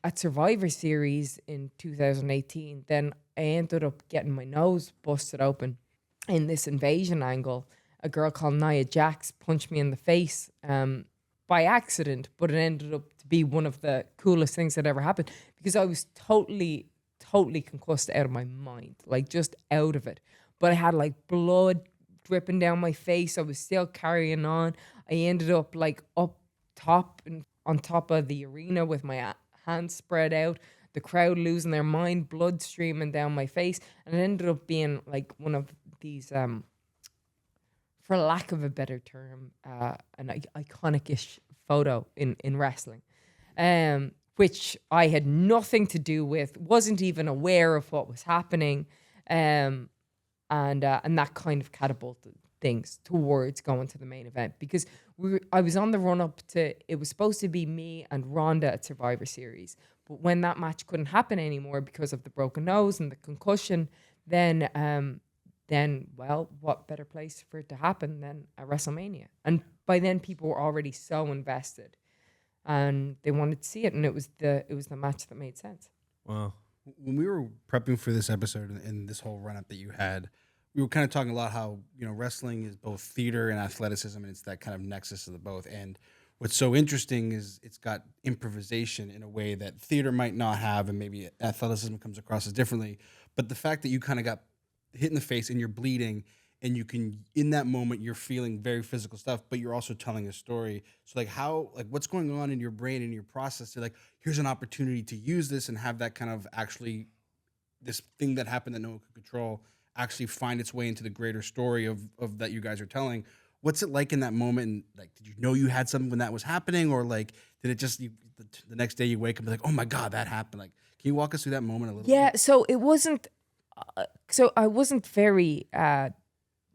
at Survivor Series in 2018, then I ended up getting my nose busted open in this invasion angle. A girl called Nia Jax punched me in the face by accident, but it ended up to be one of the coolest things that ever happened because I was totally concussed out of my mind, like just out of it. But I had like blood dripping down my face. I was still carrying on. I ended up like up top and on top of the arena with my hands spread out, the crowd losing their mind, blood streaming down my face. And it ended up being like one of these, for lack of a better term, an iconic-ish photo in wrestling, which I had nothing to do with, wasn't even aware of what was happening. And that kind of catapulted things towards going to the main event because I was on the run up to, it was supposed to be me and Ronda at Survivor Series. But when that match couldn't happen anymore because of the broken nose and the concussion, then well, what better place for it to happen than at WrestleMania? And by then people were already so invested and they wanted to see it. And it was the match that made sense. Wow. When we were prepping for this episode and this whole run up that you had, we were kind of talking a lot how, wrestling is both theater and athleticism, and it's that kind of nexus of the both. And what's so interesting is it's got improvisation in a way that theater might not have, and maybe athleticism comes across as differently. But the fact that you kind of got hit in the face and you're bleeding, and you can, in that moment, you're feeling very physical stuff, but you're also telling a story. So what's going on in your brain and your process to here's an opportunity to use this and have that kind of actually, this thing that happened that no one could control, actually find its way into the greater story of that you guys are telling. What's it like in that moment? And did you know you had something when that was happening, or did it just the next day you wake up and be like, oh my God, that happened? Can you walk us through that moment a little bit? Yeah, so it wasn't. So I wasn't very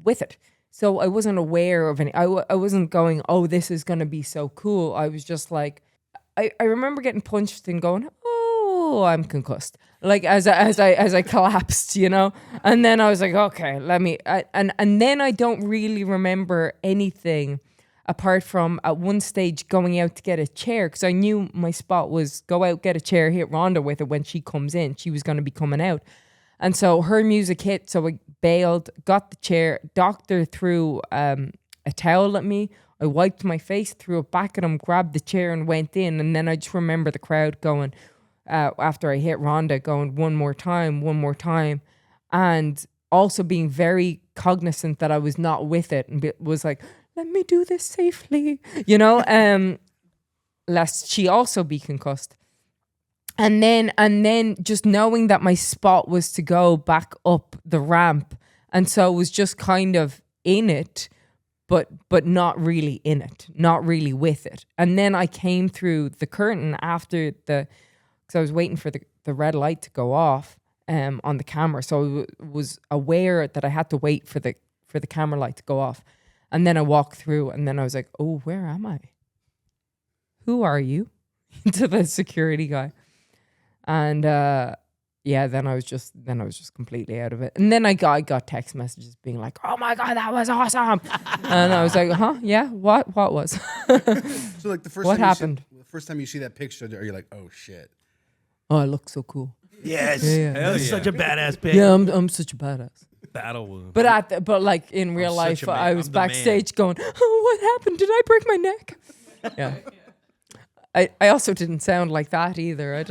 with it. So I wasn't aware of any. I wasn't going, oh, this is gonna be so cool. I was just like, I remember getting punched and going, oh, I'm concussed. As I collapsed, and then I was like, okay, let me. And then I don't really remember anything apart from at one stage going out to get a chair because I knew my spot was go out, get a chair, hit Ronda with it when she comes in. She was going to be coming out. And so her music hit, so I bailed, got the chair, doctor threw a towel at me. I wiped my face, threw it back at him, grabbed the chair and went in. And then I just remember the crowd going, after I hit Ronda, going one more time. And also being very cognizant that I was not with it and was like, let me do this safely, lest she also be concussed. And then just knowing that my spot was to go back up the ramp. And so it was just kind of in it, but not really in it, not really with it. And then I came through the curtain after because I was waiting for the red light to go off on the camera. So I was aware that I had to wait for the camera light to go off. And then I walked through and then I was like, oh, where am I? Who are you? To the security guy. And then I was just completely out of it. And then I got text messages being like, "Oh my God, that was awesome!" And I was like, "Huh? Yeah? What was?" So the first what time happened? The first time you see that picture, are you like, "Oh shit"? Oh, I look so cool. Yes, yeah. That's such a badass pic. Yeah, I'm such a badass. Battle wound. But in real life, I was backstage going, "Oh, what happened? Did I break my neck?" Yeah. I also didn't sound like that either.